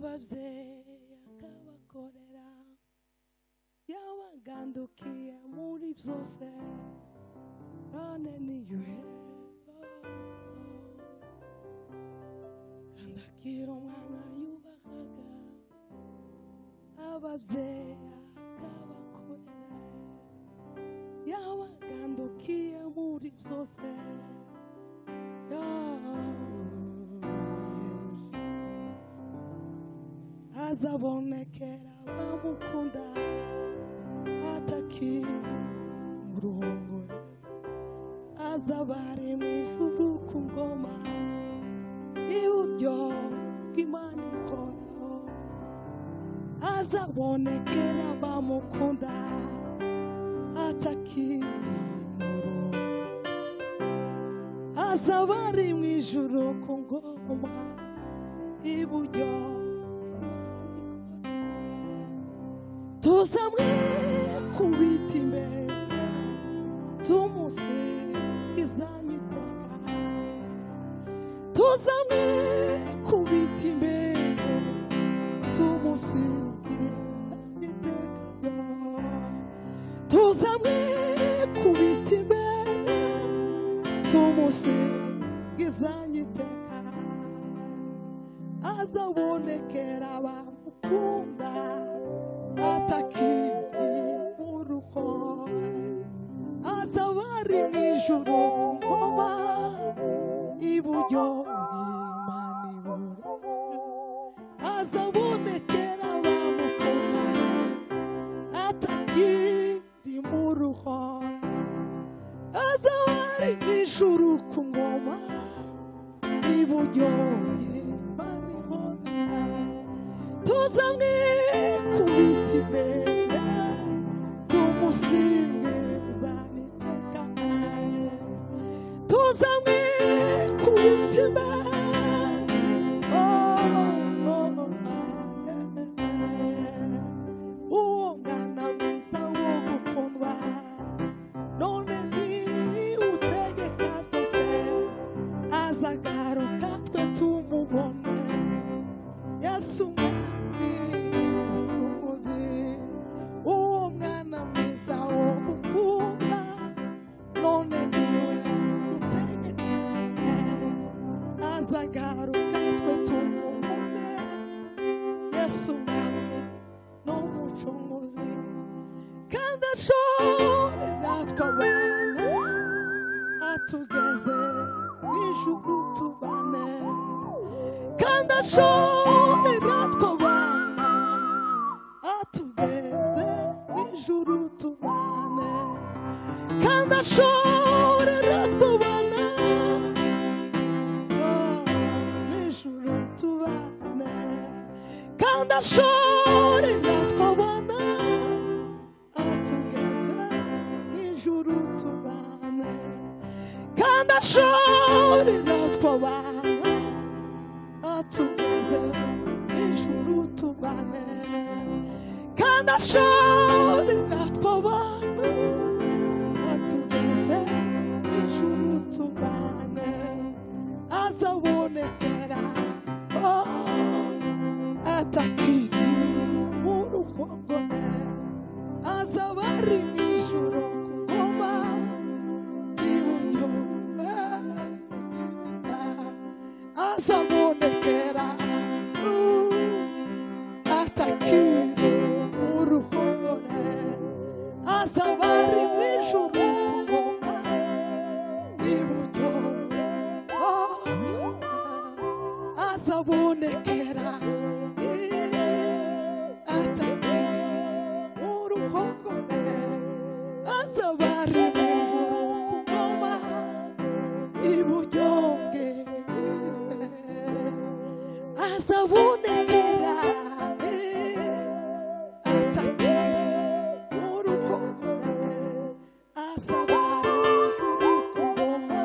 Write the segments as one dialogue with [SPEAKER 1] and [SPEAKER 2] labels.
[SPEAKER 1] ababyeyi akabakorera yabagandukiye muri byose none niyuheba kandi akira umwana yubahaga ababyeyi akabakorera yabagandukiye muri byose azabonekera bamukunda atakiri mu ruhongore azabari mu ijuru ku ngoma iburyo bw'Imana ikoraho azabonekera bamukunda atakiri mu ruhongore azabari mu ijuru ku ngoma iburyo tuzamwe kubita imbere tumusingizanye iteka tuzamwe kubita imbere tumusingizanye iteka tuzamwe kubita imbere tumusingizanye iteka azabonekera bamukunda atakiri mu ruhongore azabari mu ijuru ngoma iburyo bw'Imana ibura azabonekera bamukunda atakiri mu ruhongore azabari mu ijuru ku ngoma iburyo bw'Imana ibura tuzamwe kubita imbere tumusingizanye iteka tuzamwe kubita imbere uwo mwana mwiza wo gukundwa none ni utegeka byose azagaruka twe tumubone Yesu azagaruka twe tumubone Yesu mwami n'umucunguzi kandi ashorera twabana atugeze mw'ijuru tubane kandi ashorera twabana atugeze mw'ijuru tubane kandi ashorera twabana kandi ashorera twabana atugeze n'ijuru tubane kandi ashorera twabana atugeze n'ijuru tubane kandi ashorera twabana atugeze n'ijuru tubane azabonekera atakiri mu ruhongore azabari mu ijuru ku ngoma iburyo azabonekera atakiri mu ruhongore azabari mu ijuru ku ngoma iburyo azabonekera azabonekera atakiri mu ruhongore azabari mu ngoma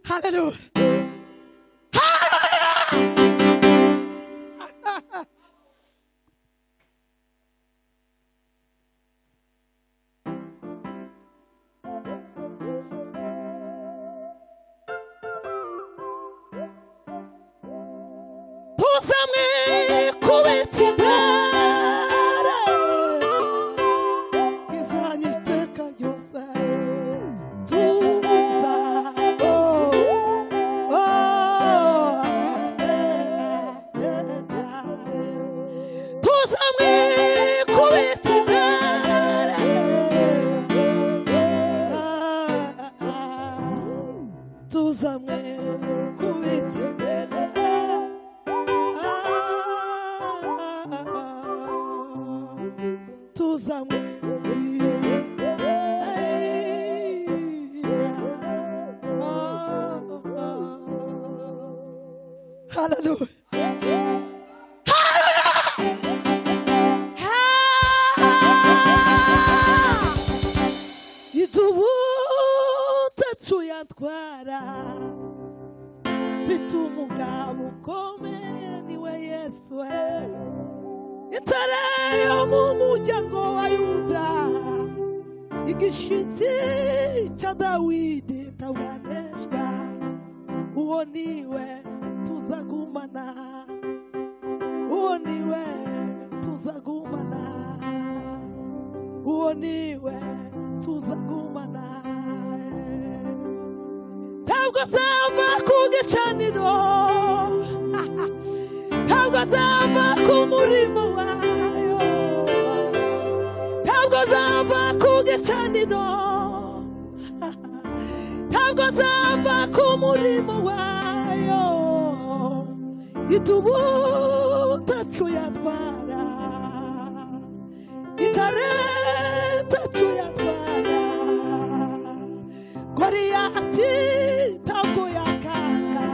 [SPEAKER 1] Hallelujah. Hallelujah. Tuyantwara mfite umugabo ukomeye niwe Yesu intare yo mu muryango wa Yuda igishitsi cya Dawidi ntawaneshwa uwo niwe tuzagumana uwo niwe tuzagumana uwo niwe tuzagumana ntabwo azava ku gicaniro ntabwo azava ku murimo wayo ntabwo azava ku gicaniro ntabwo azava ku murimo wayo idubu tacu yatwara itare tacu yatwara Goriyati ntabwo yakanga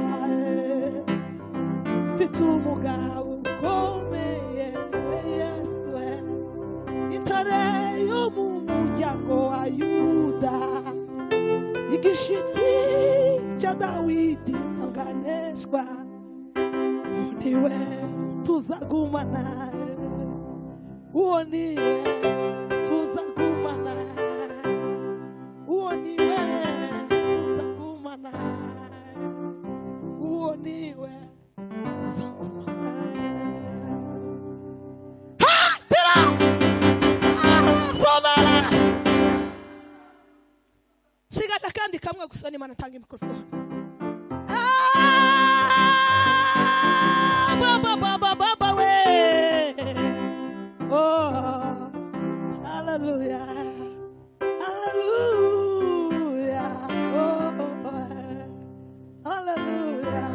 [SPEAKER 1] mfite umugabo ukomeye niwe Yesu intare yo mu muryango wa Yuda igishitsi cya Dawidi ntaganeshwa niwe tuzagumana uwo niwe tuzagumana uwo niwe tuzagumana uwo niwe tuzagumana tera somala sigata kandi kamwe gusa n'Imana tanga mikrofone baba we oh hallelujah hallelujah oh hallelujah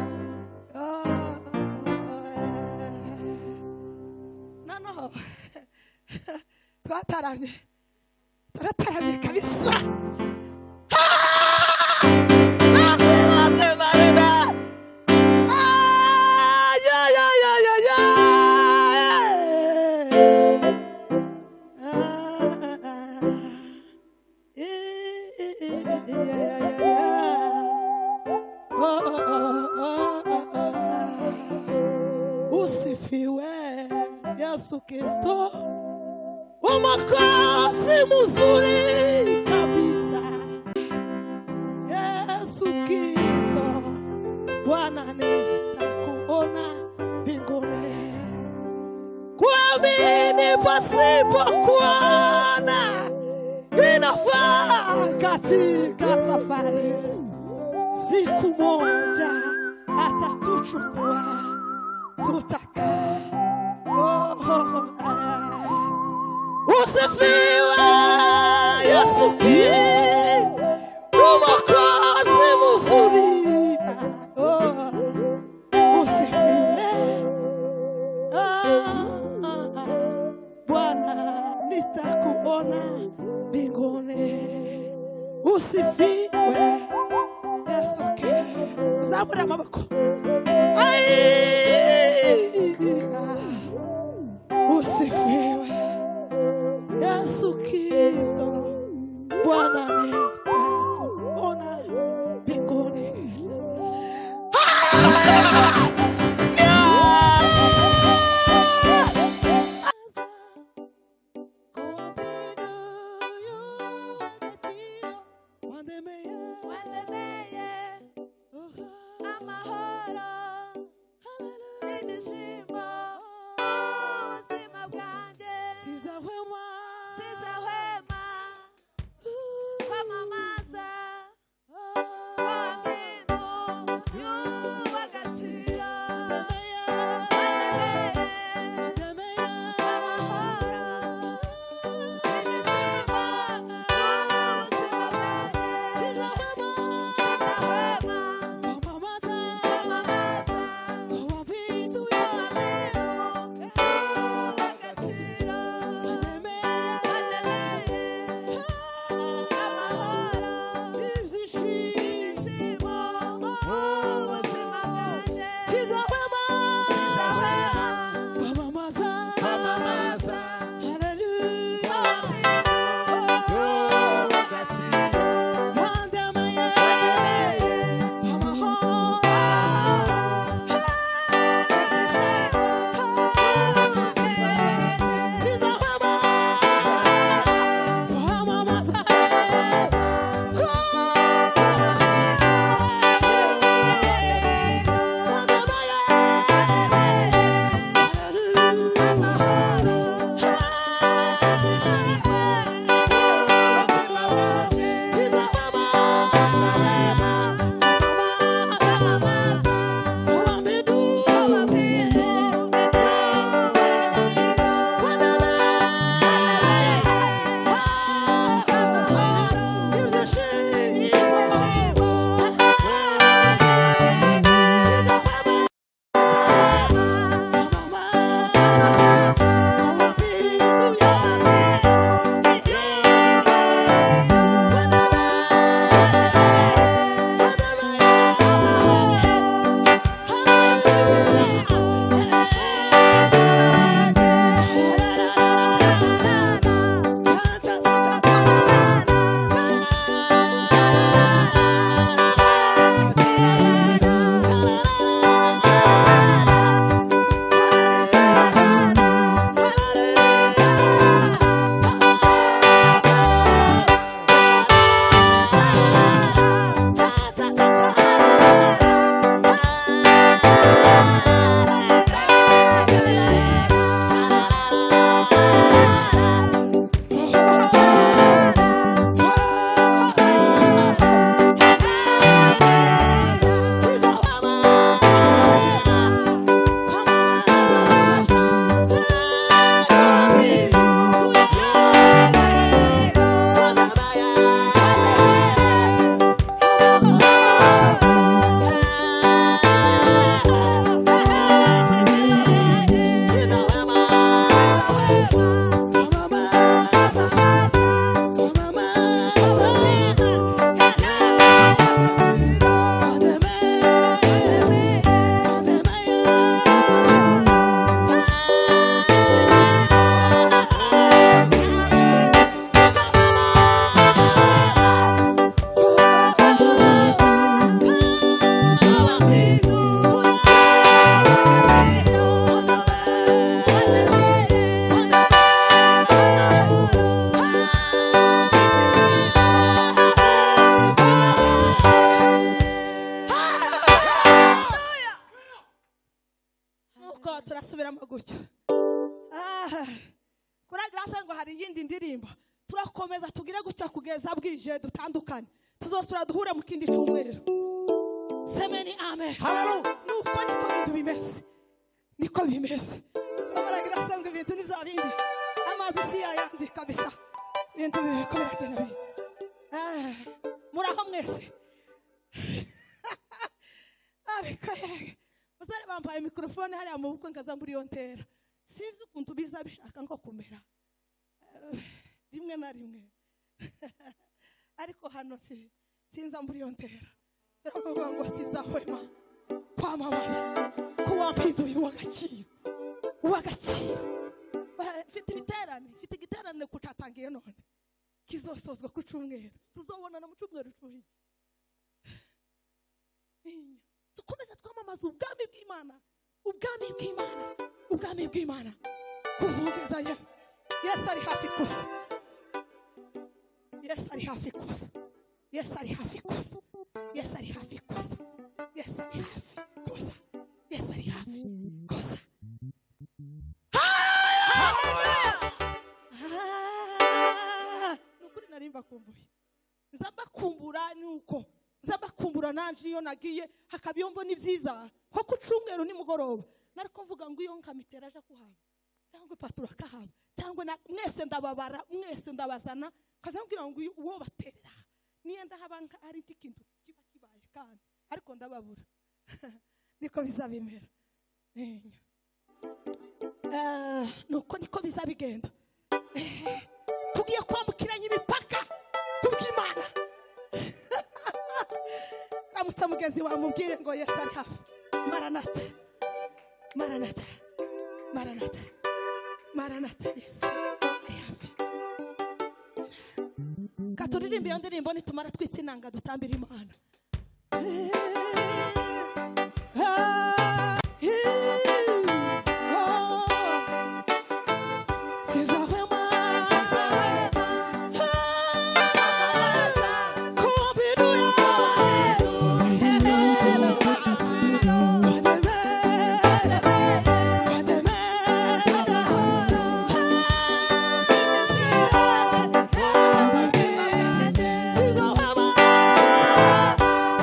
[SPEAKER 1] oh no twataramye kabisa Usifiwe Yesu Kristo Mwokozi mzuri kabisa Yesu Kristo kuamini pasipokuona inafaa katika safari. Siku moja atatuchukua, tutakaa. Usifiwe Yesu Kristo, Mwokozi mzuri. Usifiwe Bwana, nitakuona mbinguni. Usifiwe Yesu Kristo. Zamura maboko. Usifiwe Yesu Kristo, Bwana, nitakuona mbinguni. ngo hari yindi ndirimbo turakomeza tugire gutya kugeza bwije dutandukanye tuzosura duhure mu kindi cyumweru. Semeni amen.
[SPEAKER 2] Hallelujah.
[SPEAKER 1] Nuko niko bintu bimeze. Niko bimeze. Baragira sanga ibintu ni bya bindi. Amazi si yayandi kabisa. Ibintu bikomera cyane. Muraho mwese. Abikaye. Bazare bambaye mikrofone hariya mu bukwe ngaza muri yontera. Sinzi ukuntu bizabishaka ngo kumera. Rimwe na rimwe. Ariko hano sinza muri yontera. Turavuga ngo sizahwema kwamamaza ko wampinduye uw'agaciro. Mfite igiterane kutatangiye none kizosozwa ku cyumweru tuzobonana mu cyumweru cyuhiye. Dukomeza twamamaza ubwami bw'Imana kuzugeza Yesu ari hafi kuza. Yesu ari hafi kuza. Yesu ari hafi kuza. Yesu ari hafi kuza. Yesu ari hafi kuza. Yesu ari hafi kuza. Nukuri narimba kumbuye. Nzamba kumbura nuko. Nzamba kumbura nanje iyo nagiye hakabiyombo ni byiza. Ko kucumweru ni mugoroba. Nariko mvuga ngo iyo nkamitera aje kuhaba. Cyangwa patura kahaba. Cyangwa mwese ndababara, mwese ndabazana. Kazambwira ngo uwo baterera. Niyenda habanka ari ikintu kiba kibaye kandi ariko ndababura. Niko bizabimera. Nuko niko bizabigenda. Tugiye kwambukiranya imipaka kubw'Imana. Ramutsa mugenzi wa mubwire ngo Yesu ari hafi. Maranatha. Maranatha. Maranatha. Maranatha Yesu ari hafi. Katuririmbe iyo ndirimbo nitumara twitsinanga dutambira Imana.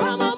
[SPEAKER 2] Mama,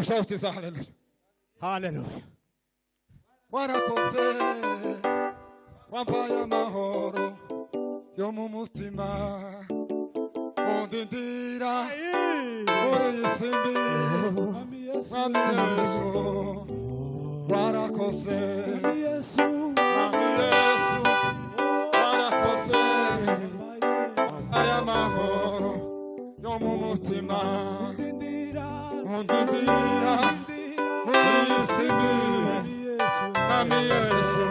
[SPEAKER 2] Sauti za haleluya.
[SPEAKER 3] Haleluya.
[SPEAKER 2] Warakoze wampaye amahoro yo mu mutima undindira muri isimbi Mwami Yesu warakoze Mwami Yesu warakoze wampaye amahoro yo mu mutima undindira muri isimbi Mwami Yesu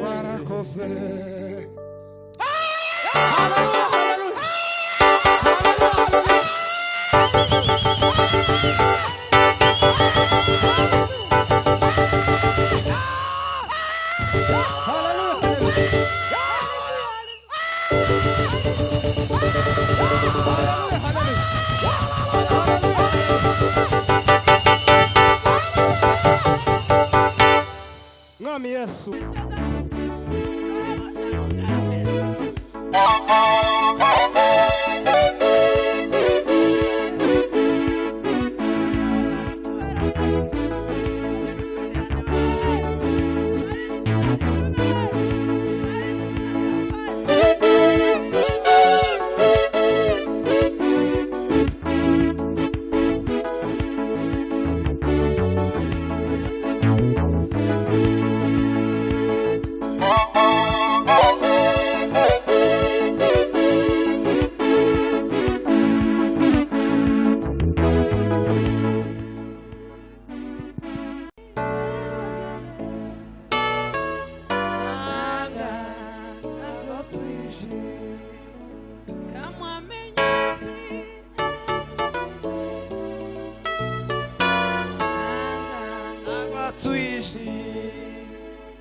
[SPEAKER 2] warakoze. Hallelujah, hallelujah.
[SPEAKER 3] Mwami Yesu.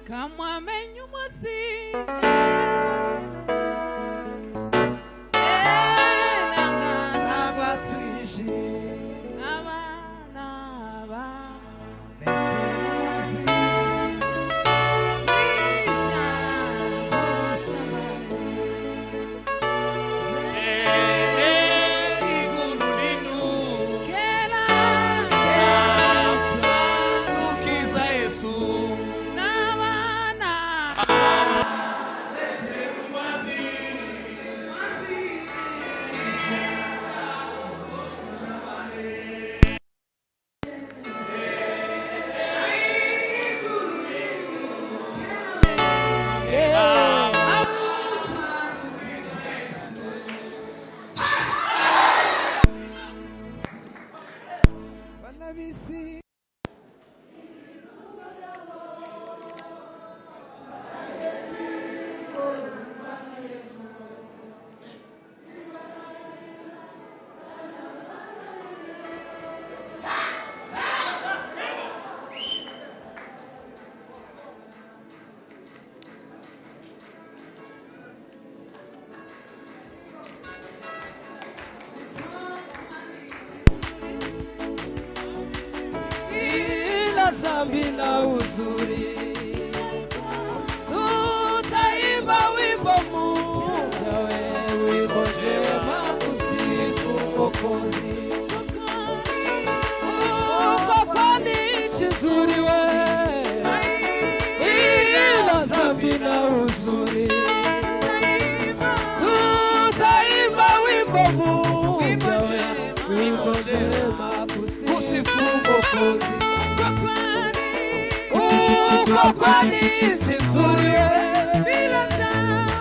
[SPEAKER 4] Kama menyumasi
[SPEAKER 5] dhambi na uzuri, tutaimba wimbo mmoja, wimbo njema kusifu Mwokozi. Uko kwani nchi nzuri we, ila dhambi na uzuri, tutaimba wimbo mmoja, wimbo njema kusifu Mwokozi. Uko kwani nchi nzuri we,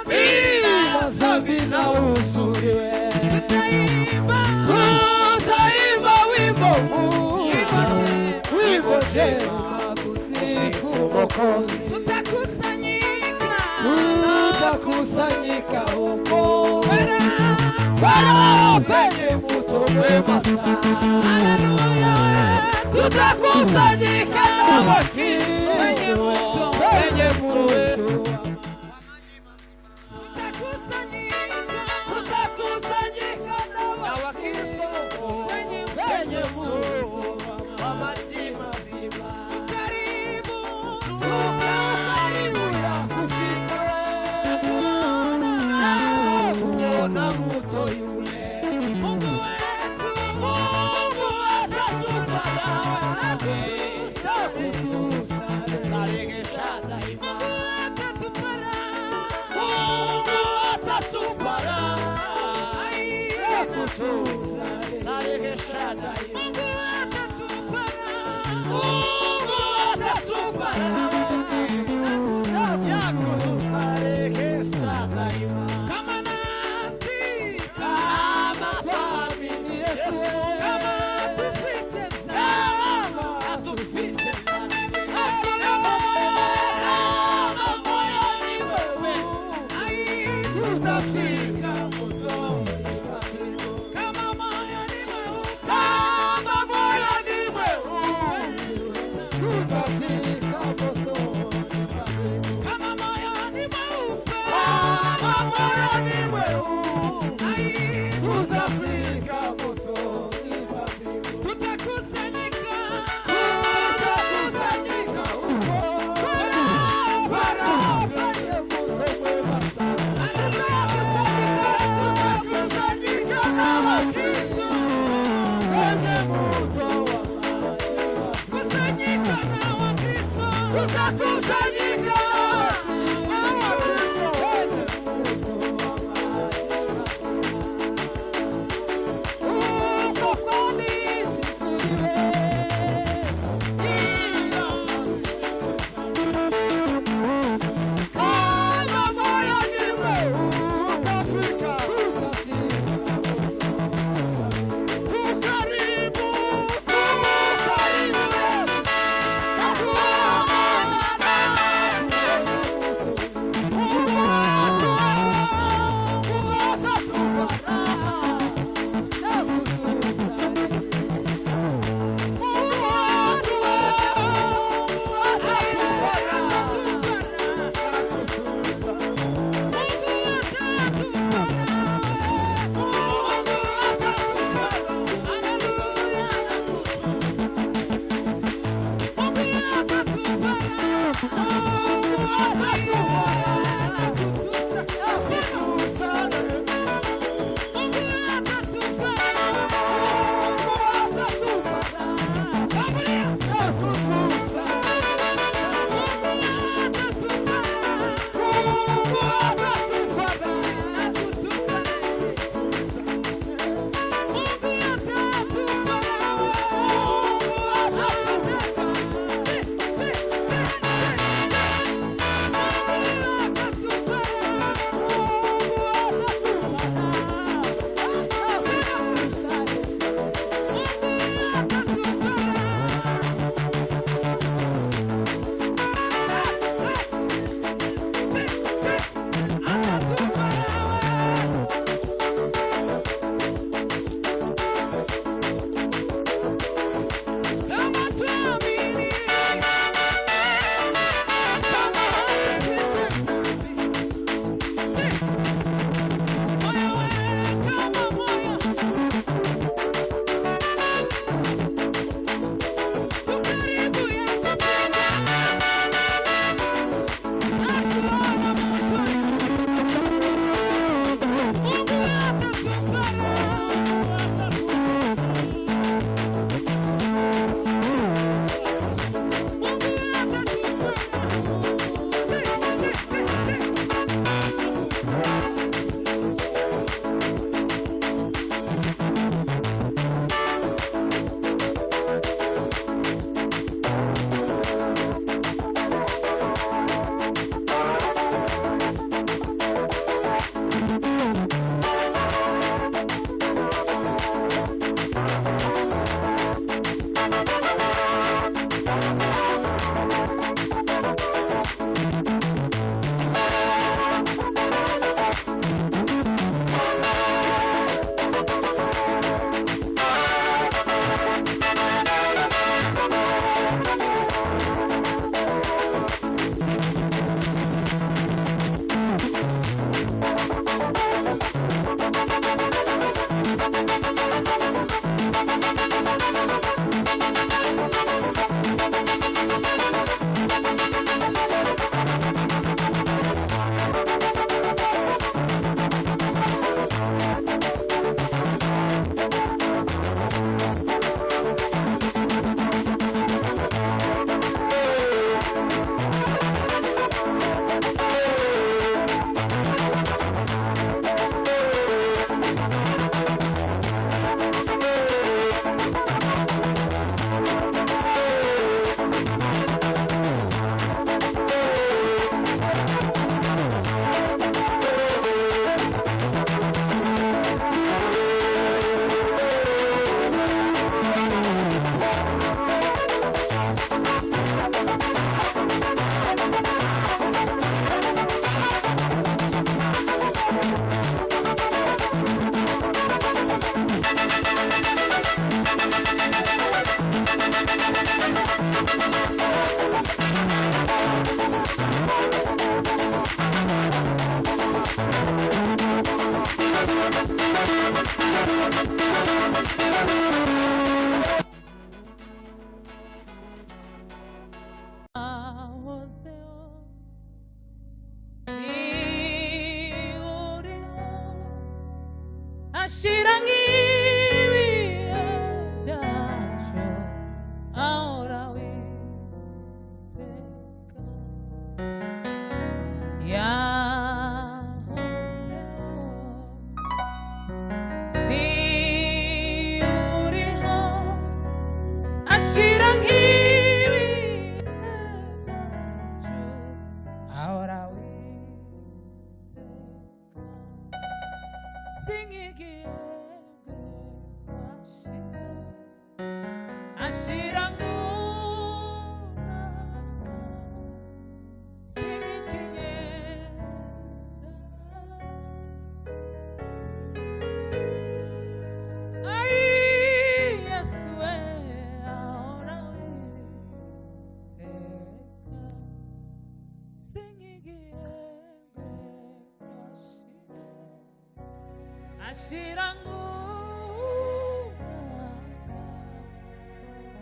[SPEAKER 5] bila dhambi na uzuri we, tutaimba wimbo huu, wimbo njema kusifu Mwokozi. Tutakusanyika huko penye mto mwema sana, tutakusanyika na Wakristo penye mto, tutakusanyika na Wakristo penye mto wa maji mazima. Tukaribu ya kufika kuona mto yule, Mungu wetu, Mungu atatupa Karibu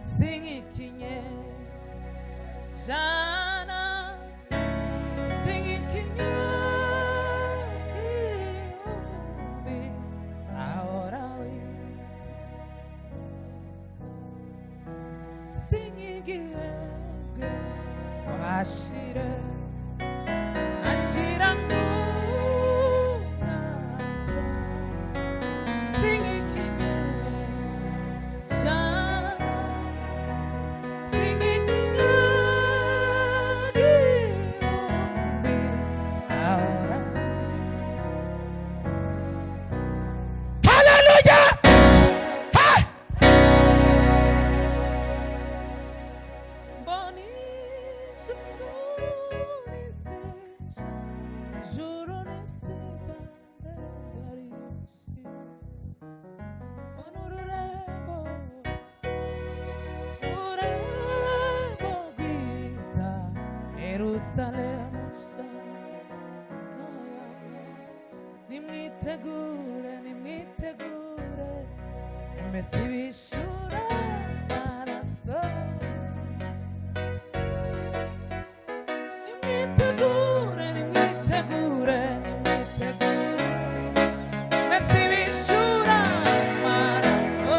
[SPEAKER 5] Sing kinye jana sing kinye ahora hoy sing kinye ashira ashirangu sing kinye nimwitegure mbese bishura amaraso nimwitegure mbese bishura amaraso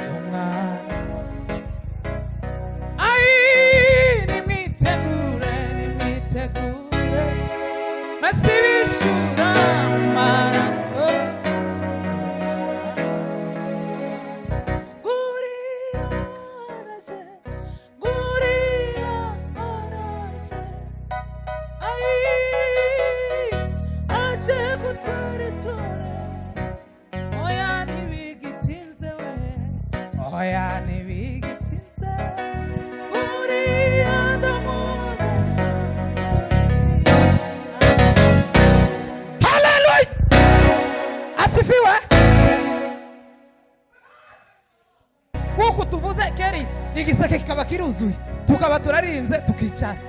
[SPEAKER 5] y'umwana ai nimwitegure mbese bishura amaraso kuko tuvuze keri igiseke kikaba kiruzuye tukaba turaririmze tukicara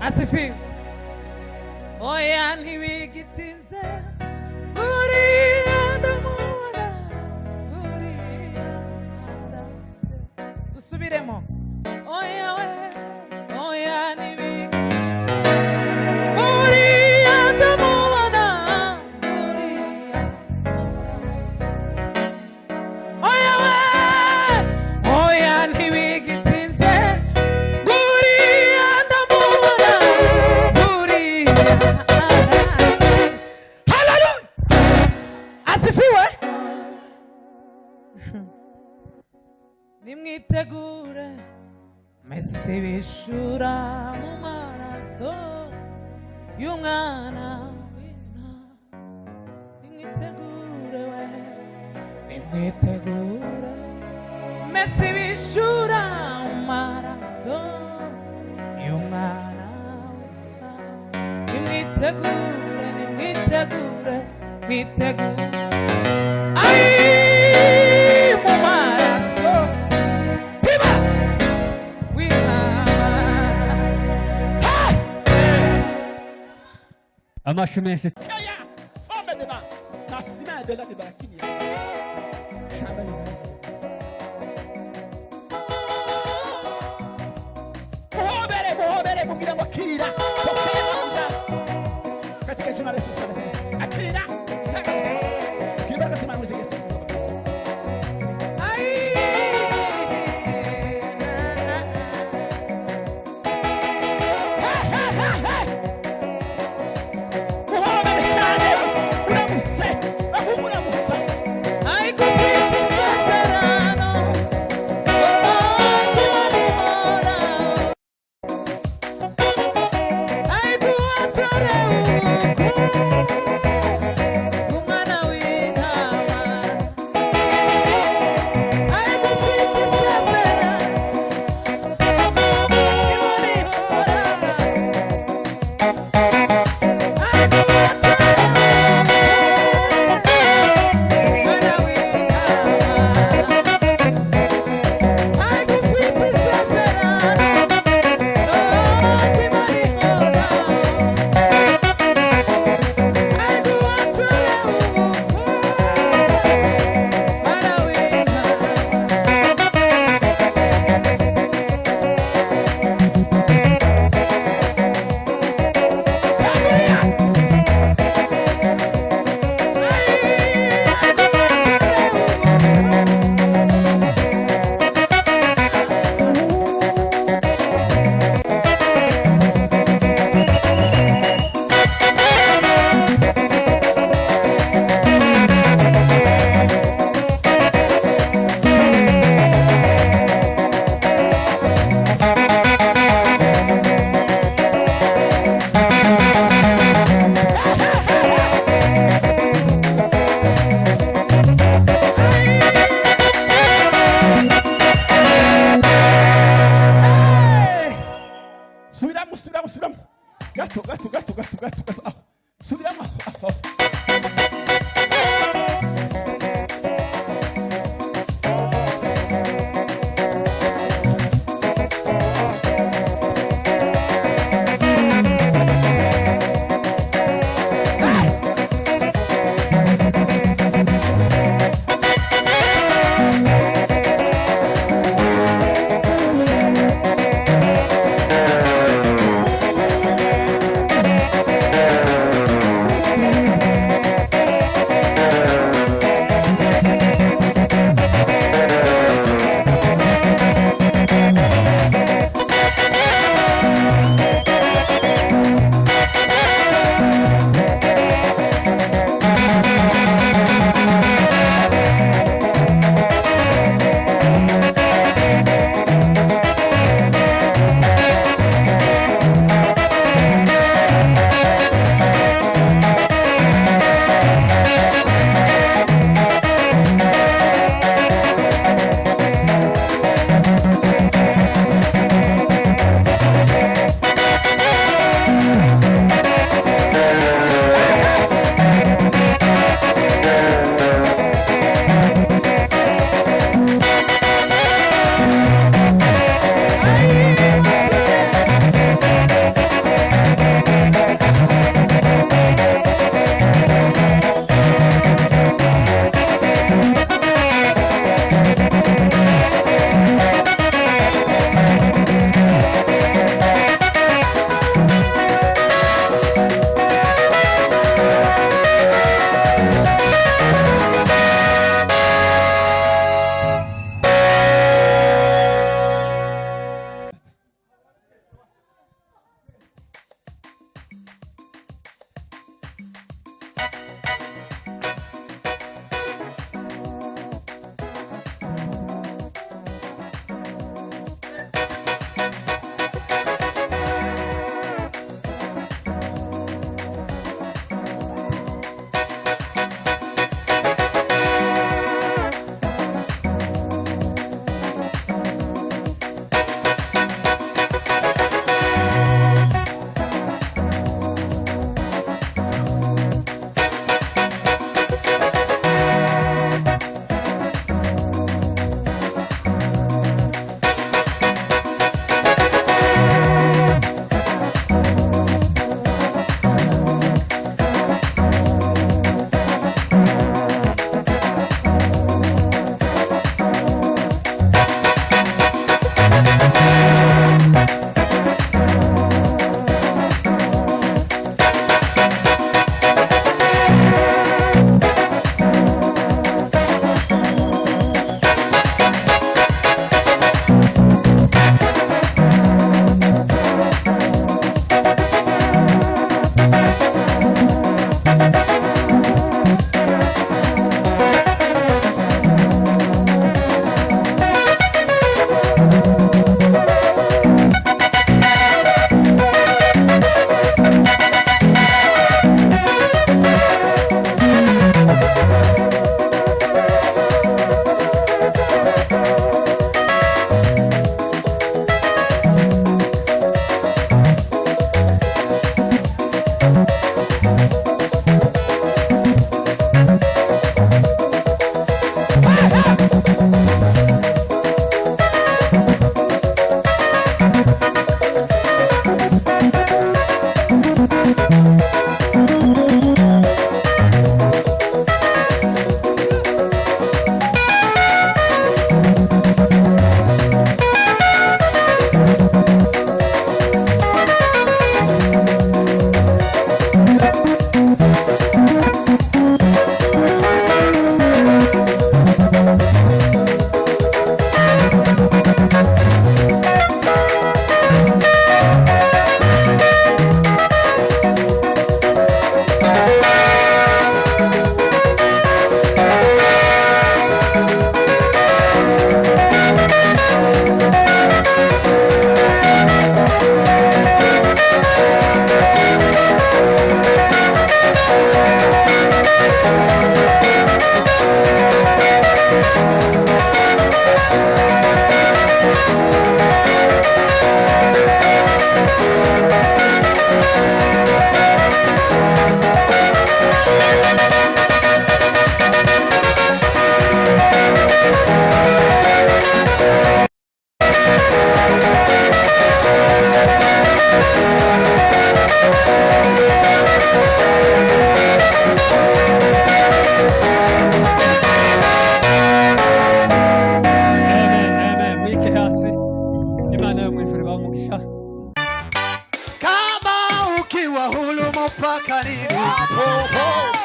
[SPEAKER 5] asifiwe oya ntibigitinze uriya ndamubona uriya arashe dusubiremo oya we oya ntibigitinze uriya ndamubona uriya arashe oya we oya ntibigitinze uriya ndamubona uriya arashe haleluya asifiwe nimwitegure mese bishura mu maraso y'umwana w'intama nimwitegure we nimwitegure mese bishura mu maraso y'umwana w'intama nimwitegure ai mu maraso piba w'intama
[SPEAKER 3] amashyi menshi
[SPEAKER 2] Kaya, femme de là, la semaine de là de Barakini.
[SPEAKER 3] Shamba libariki. Muhobere kugira ngo akira. Pokea mafuta. Katika jina la Yesu Kristo. Akira. Kibaraka simama Yesu.
[SPEAKER 5] Ai,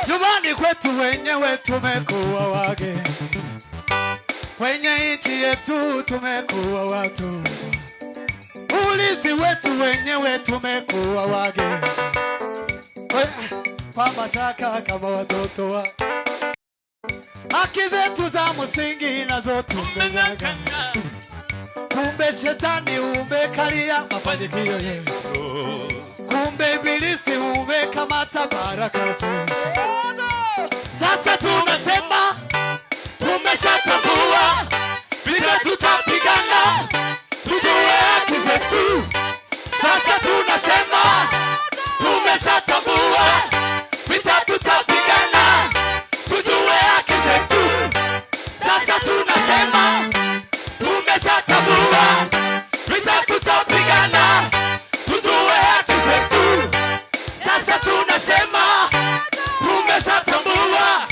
[SPEAKER 2] Nyumbani kwetu wenyewe tumekuwa wageni, kwenye nchi yetu tumekuwa watu, ulinzi wetu wenyewe tumekuwa wageni, kwa mashaka kama watoto wa haki zetu za msingi nazo tumenyang'anya. Kumbe shetani umekalia mafanikio yetu, kumbe ibilisi umekamata baraka zetu. Sasa tunasema tumeshatambua, vita tutapigana, tujue haki zetu. Sasa tunasema tumeshatambua, vita tutapigana, tujue haki zetu. Sasa tunasema tumeshatambua, vita tutapigana, tujue haki zetu. Sasa tunasema tumeshatambua,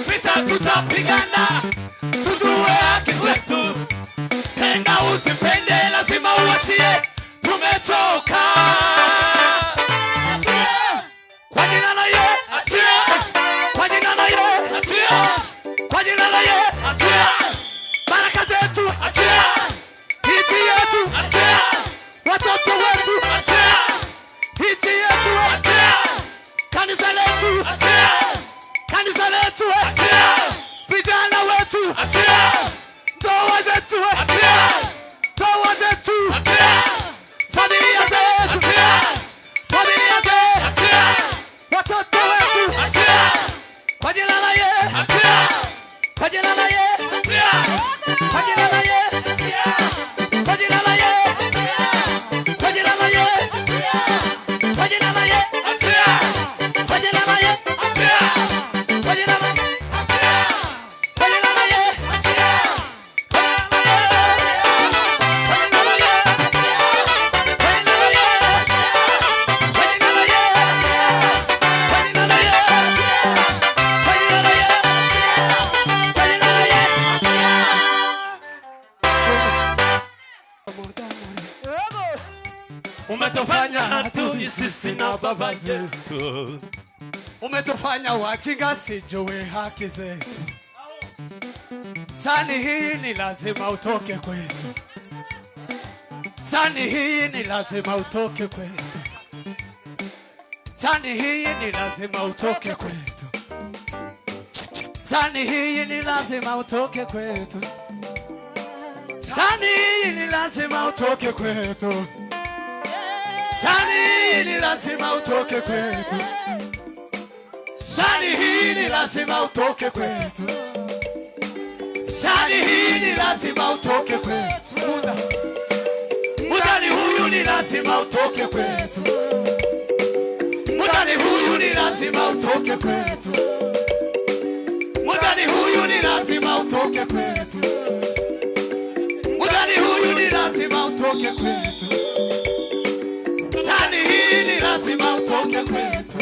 [SPEAKER 2] vita tutapigana, tujue haki zetu. Penda usipende lazima uachie, tumechoka. Kwa jina la Yesu, achia. Kwa jina la Yesu, achia. Kwa jina la Yesu, achia. Baraka zetu, achia. Nchi yetu, achia. Watoto wetu, achia. Nchi yetu, achia. Kanisa letu, achia. Kanisa letu, achia. Vijana wetu, achia. Ndoa zetu, achia. Ndoa zetu, achia. Familia zetu, achia. Familia zetu, achia. Watoto wetu, achia. Kwa jina la Yesu, achia. Kwa jina la Yesu, achia. Kwa jina la Yesu, achia. Kwa jina la Yesu, achia. Kwa jina la Yesu, achia. Kwa jina la Yesu, achia. Kwa jina la Yesu, achia. Kwa jina la Yesu, achia. Kwa jina la Yesu, achia. Umetufanya hatujui sisi na baba zetu, umetufanya wajinga sijue haki zetu. Sani hii ni lazima utoke kwetu, sani hii ni lazima utoke kwetu, sani hii ni lazima utoke kwetu, sani hii ni lazima utoke kwetu, sani hii ni lazima utoke kwetu, sani hii ni lazima utoke kwetu, sani hii ni lazima utoke kwetu, sani hii ni lazima utoke kwetu. Mudani huyu ni lazima utoke kwetu, mudani huyu ni lazima utoke kwetu, mudani huyu huyu ni lazima utoke kwetu. Mudhani huyu ni lazima utoke kwetu. Sani hii ni lazima utoke kwetu.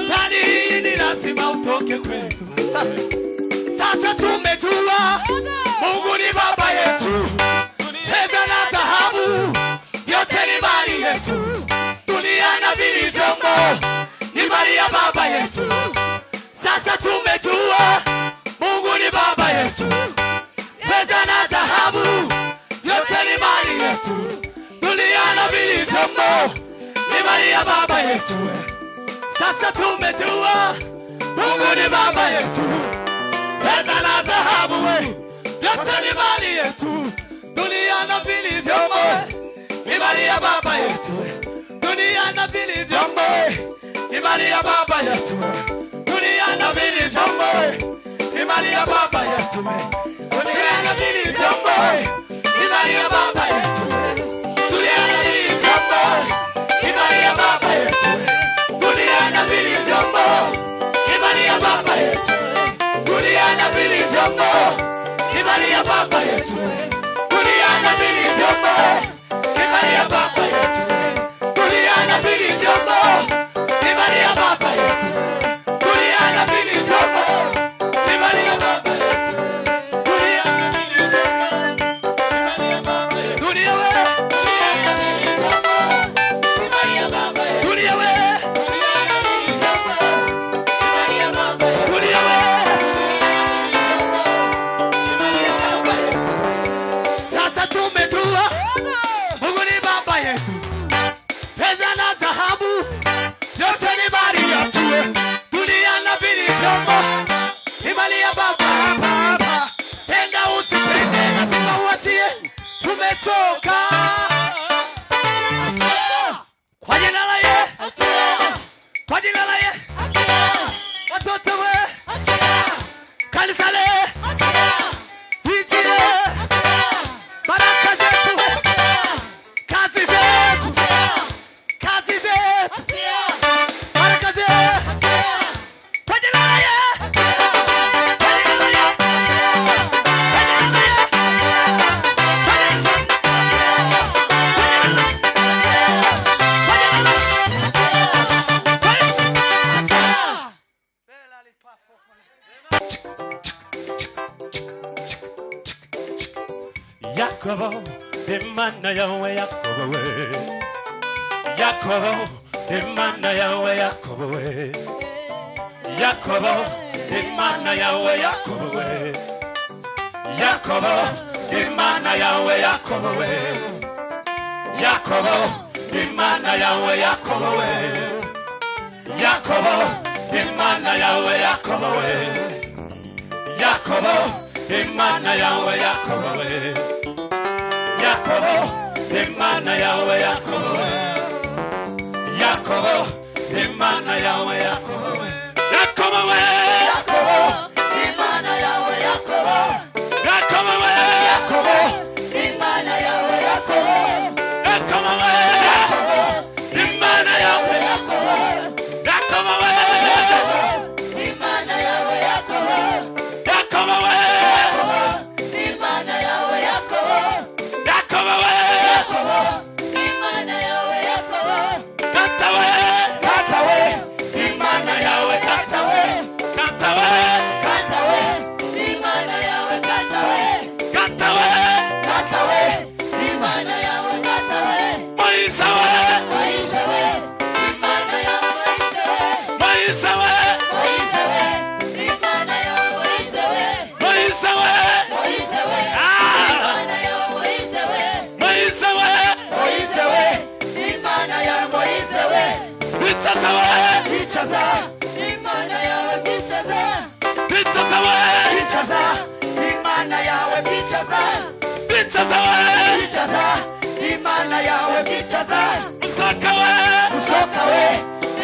[SPEAKER 2] Sani hii ni lazima utoke kwetu. Sasa tumejua Mungu ni baba yetu. Fedha na dhahabu yote ni mali yetu. Dunia na vilivyomo ni mali ya baba yetu. Sasa tumejua Mungu ni baba yetu. Fedha na dhahabu yote ni mali yetu. Dunia na vilivyomo ni mali ya baba yetu. Sasa tumejua Mungu ni baba yetu. Fedha na dhahabu yote ni mali yetu. Dunia na vilivyomo ni mali ya baba yetu. Dunia na vilivyomo ni mali ya baba yetu. Dunia na vilivyomo ni mali ya baba yetu. Dunia na vilivyomo ni mali ya baba yetu. Dunia na vilivyomo ni mali ya baba yetu. Dunia na vilivyomo ni mali ya baba yetu. Dunia na vilivyomo ni mali ya baba yetu. Dunia na vilivyomo ni mali ya baba yetu. Dunia na vilivyomo ni mali ya baba yetu. Dunia na vilivyomo ni mali ya baba yetu. Dunia na vilivyomo ni mali ya baba yetu. Dunia we, dunia na vilivyomo ni mali ya baba yetu. Dunia we, dunia na vilivyomo ni mali ya baba yetu. Dunia we, sasa tumejua Mungu ni baba yetu. Fedha na dhahabu yote ni mali yetu. Dunia na vilivyomo ni mali ya baba. Tenda usipende, lazima uachie. Tumechoka kwa jina la Yesu. Kwa jina la Yesu. Watoto we, kanisa le, ijie, baraka zetu, kazi zetu, kazi zetu, baraka zetu, kwa jina la Yesu. Kwa jina la Yesu. Kwa jina la Yesu. Kwa jina la Yesu. Yakobo, Imana yawe Yakobo we. Yakobo, Imana yawe Yakobo we. Yakobo, Imana yawe Yakobo we. Yakobo, Imana yawe Yakobo we. Yakobo, Imana yawe Yakobo we. Yakobo, Imana yawe Yakobo we. Yakobo, Imana yawe Yakobo we. Yakobo, Imana yawe Yakobo we. Yakobo, Imana yawe Yakobo we. Yakobo we. Yakobo, Imana yawe Yakobo. Yakobo we. Yakobo, Imana yawe Yakobo. Yakobo we. Yakobo, Imana yawe Yakobo. Yakobo we. Imana yawe Yakobo. Yakobo we. Imana yawe Yakobo. Yakobo we. Imana yawe Yakobo. Kata we. Kata we. Imana yawe kata we. Kata we. Kata we. Imana yawe kata we. Kata we. Kata we. Imana yawe kata we. Maisha we. Maisha we. Imana yawe maisha we. Maisha we. Maisha we. Imana yawe maisha we. Maisha we. Maisha we. Imana yawe maisha we. Maisha we. Maisha we. Imana yawe maisha we. Bichaza we. Bichaza. Imana yawe bichaza. Bichaza we. Bichaza. Imana yawe bichaza. Bichaza we. Bichaza. Imana yawe bichaza. Usoka we. Usoka we.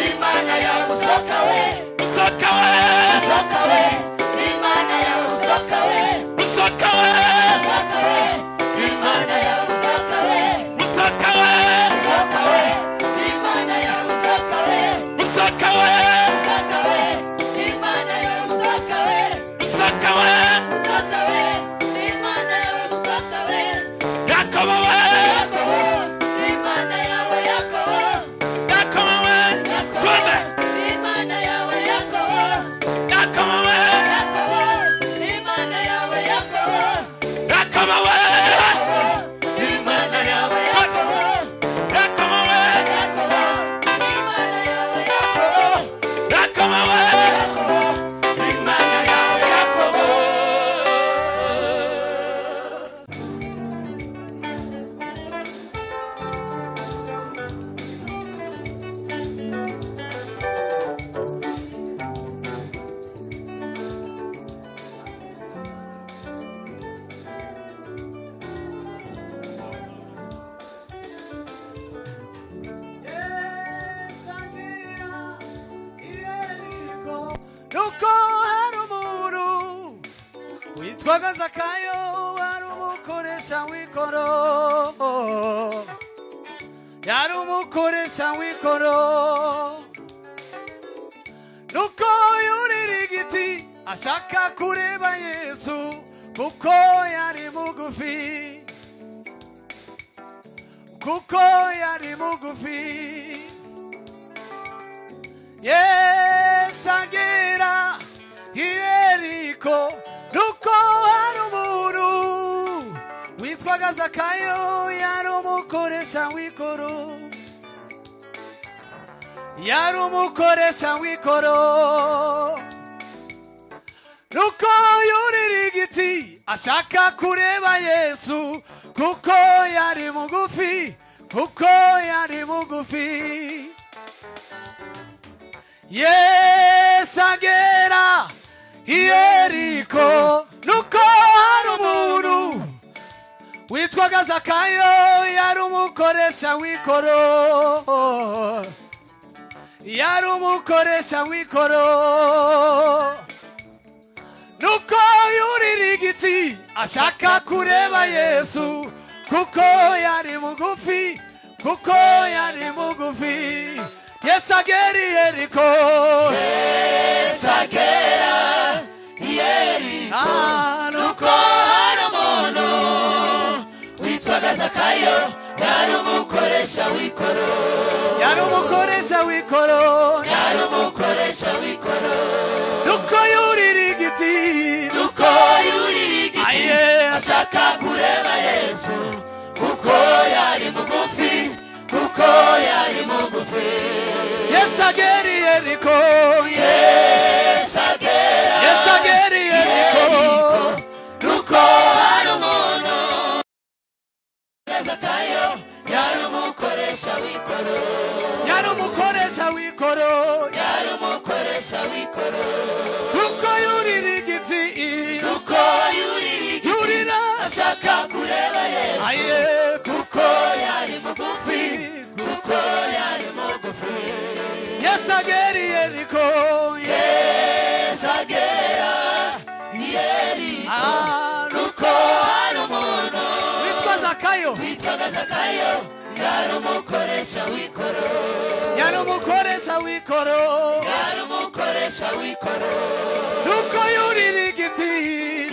[SPEAKER 2] Imana yawe usoka we. Usoka we. Usoka we. Imana yawe usoka we. Usoka we. Usoka we. Imana yawe usoka we. Usoka we. Usoka we. Imana yawe usoka we. Usoka we. Usoka we. Imana yawe usoka we. witwaga Zakayo wari umukoresha w'ikoro, yari umukoresha w'ikoro, nuko yurira igiti ashaka kureba Yesu kuko yari mugufi, kuko yari mugufi. Yesu agera i Yeriko, nuko hari umuntu witwaga Zakayo yari umukoresha w'ikoro, yari umukoresha w'ikoro, nuko yurira igiti ashaka kureba Yesu kuko yari mugufi, kuko yari mugufi. Yesu agera i Yeriko, nuko hari umuntu witwaga Zakayo yari umukoresha w'ikoro, yari umukoresha w'ikoro, nuko yurira igiti ashaka kureba Yesu kuko yari mugufi, kuko yari mugufi. Yesu agera i Yeriko, Yesu agera i Yeriko, nuko hari umuntu witwaga Zakayo yari umukoresha w'ikoro, yari umukoresha w'ikoro, yari umukoresha w'ikoro, nuko yurira igiti, nuko yurira igiti ashaka kureba Yesu kuko yari mugufi, kuko yari mugufi. Yesu agera i Yeriko, Yesu agera i Yeriko, nuko hari umuntu Zakayo yari umukoresha w'ikoro, yari umukoresha w'ikoro, yari umukoresha w'ikoro, nuko yurira igiti, nuko yurira ashaka kureba Yesu kuko yari mugufi, kuko yari mugufi. Yesu agera i Yeriko, Yesu agera i Yeriko, nuko hari umuntu witwaga Zakayo yari umukoresha w'ikoro, yari umukoresha w'ikoro, yari umukoresha w'ikoro, nuko yurira igiti,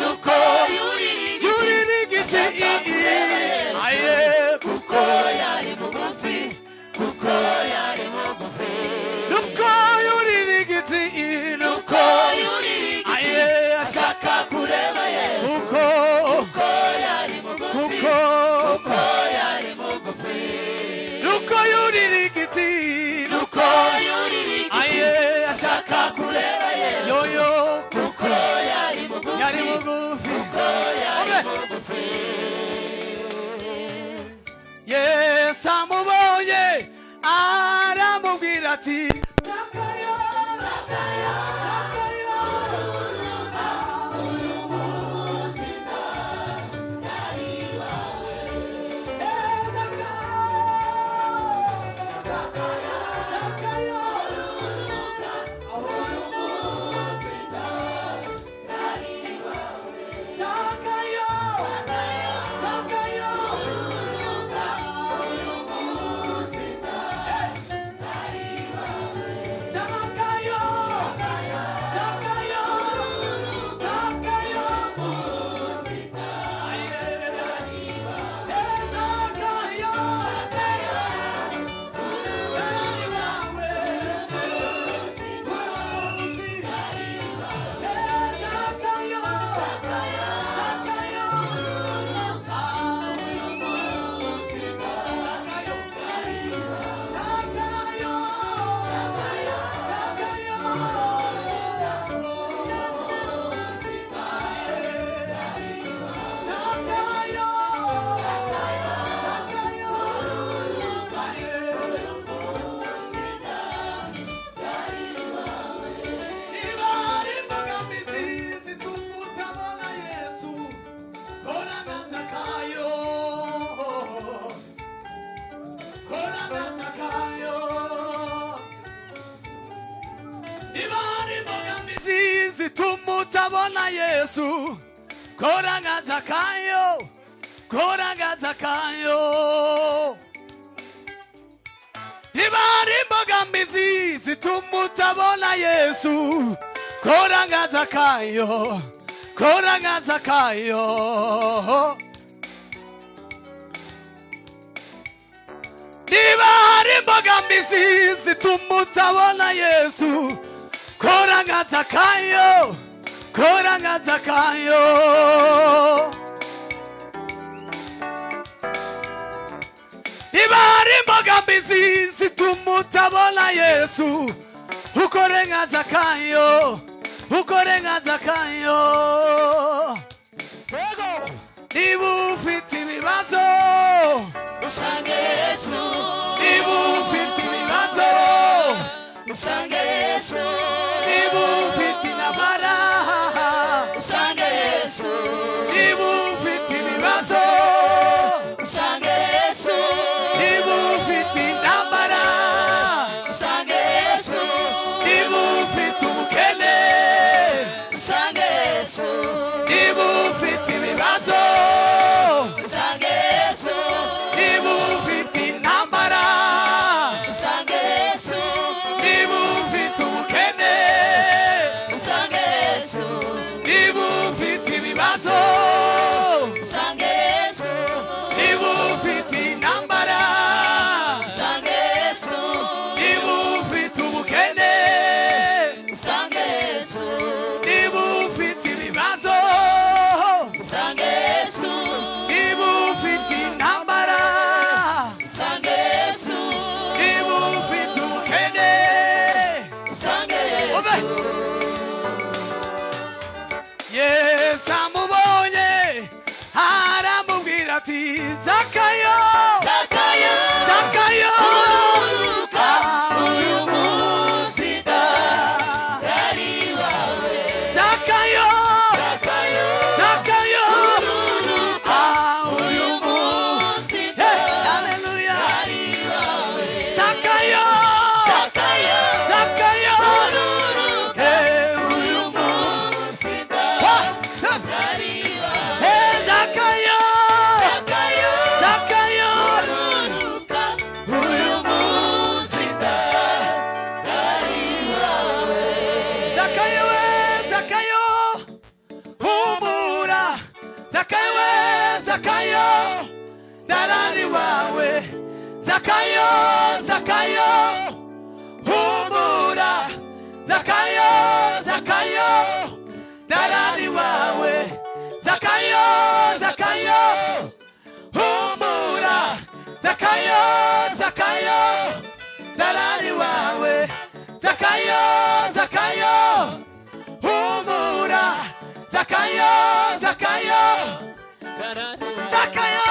[SPEAKER 2] nuko yurira igiti, kuko yari mugufi, kuko yari mugufi. Nuko yurira igiti, nuko yurira igiti ashaka kureba Yesu kuko yari mugufi, kuko yari mugufi. Nuko yurira igiti, nuko yurira igiti ashaka kureba Yesu kuko yari mugufi, kuko yari mugufi. Yesu amubonye aramubwira ati Zakayo, Zakayo, Zakayo, uyu munsi ndari iwawe. Zakayo, Zakayo, uyu munsi ndari iwawe. Zakayo, Zakayo, zituma utabona Yesu kora nka Zakayo, kora nka Zakayo. Niba hari imbogamizi zituma utabona Yesu, kora nka Zakayo, kora nka Zakayo. Niba hari imbogamizi zituma utabona Yesu, kora nka Zakayo, kora nka Zakayo. Niba hari imbogamizi zituma utabona Yesu, ukore nka Zakayo, ukore nka Zakayo. Niba ufite ibibazo,
[SPEAKER 3] usange Yesu.
[SPEAKER 2] niba ufite ibibazo,
[SPEAKER 3] Usange Yesu.
[SPEAKER 2] niba ufite intambara,
[SPEAKER 3] Usange Yesu.
[SPEAKER 2] niba ufite ibibazo,
[SPEAKER 3] Usange Yesu.
[SPEAKER 2] niba ufite intambara,
[SPEAKER 3] Usange Yesu.
[SPEAKER 2] niba ufite ubukene,
[SPEAKER 3] Usange Yesu.
[SPEAKER 2] niba ufite ibibazo,
[SPEAKER 3] Usange Yesu.
[SPEAKER 2] niba ufite intambara,
[SPEAKER 3] Usange Yesu.
[SPEAKER 2] niba ufite ubukene,
[SPEAKER 3] Usange Yesu.
[SPEAKER 2] niba ufite ibibazo,
[SPEAKER 3] Usange Yesu.
[SPEAKER 2] niba ufite intambara,
[SPEAKER 3] Usange Yesu.
[SPEAKER 2] niba ufite ubukene,
[SPEAKER 3] Usange Yesu.
[SPEAKER 2] niba ufite ibibazo,
[SPEAKER 3] Usange Yesu.
[SPEAKER 2] niba ufite intambara,
[SPEAKER 3] Usange Yesu.
[SPEAKER 2] niba ufite ubukene.
[SPEAKER 3] Usange
[SPEAKER 2] Ove.
[SPEAKER 3] Yesu.
[SPEAKER 2] Yesu amubonye aramubwira ati Zakayo,
[SPEAKER 3] Zakayo.
[SPEAKER 2] Zakayo,
[SPEAKER 3] Ururuka uyu munsi ari wawe.
[SPEAKER 2] Zakayo,
[SPEAKER 3] Zakayo.
[SPEAKER 2] Zakayo,
[SPEAKER 3] Ururuka uyu munsi
[SPEAKER 2] Hey, hallelujah.
[SPEAKER 3] ari wawe.
[SPEAKER 2] Zakayo,
[SPEAKER 3] Zakayo.
[SPEAKER 2] Zakayo,
[SPEAKER 3] Ururuka
[SPEAKER 2] Hey,
[SPEAKER 3] uyu munsi
[SPEAKER 2] Wah,
[SPEAKER 3] ari wawe.
[SPEAKER 2] Hey, Zakayo,
[SPEAKER 3] Zakayo.
[SPEAKER 2] Zakayo,
[SPEAKER 3] Ururuka uyu munsi ari wawe.
[SPEAKER 2] Zakayo, Zakayo, humura, Zakayo, Zakayo, darani wawe, Zakayo, Zakayo, humura, Zakayo, Zakayo, darani wawe, Zakayo, Zakayo, humura, Zakayo, Zakayo, darani wawe, Zakayo, Zakayo, humura, Zakayo, Zakayo, Zakayo,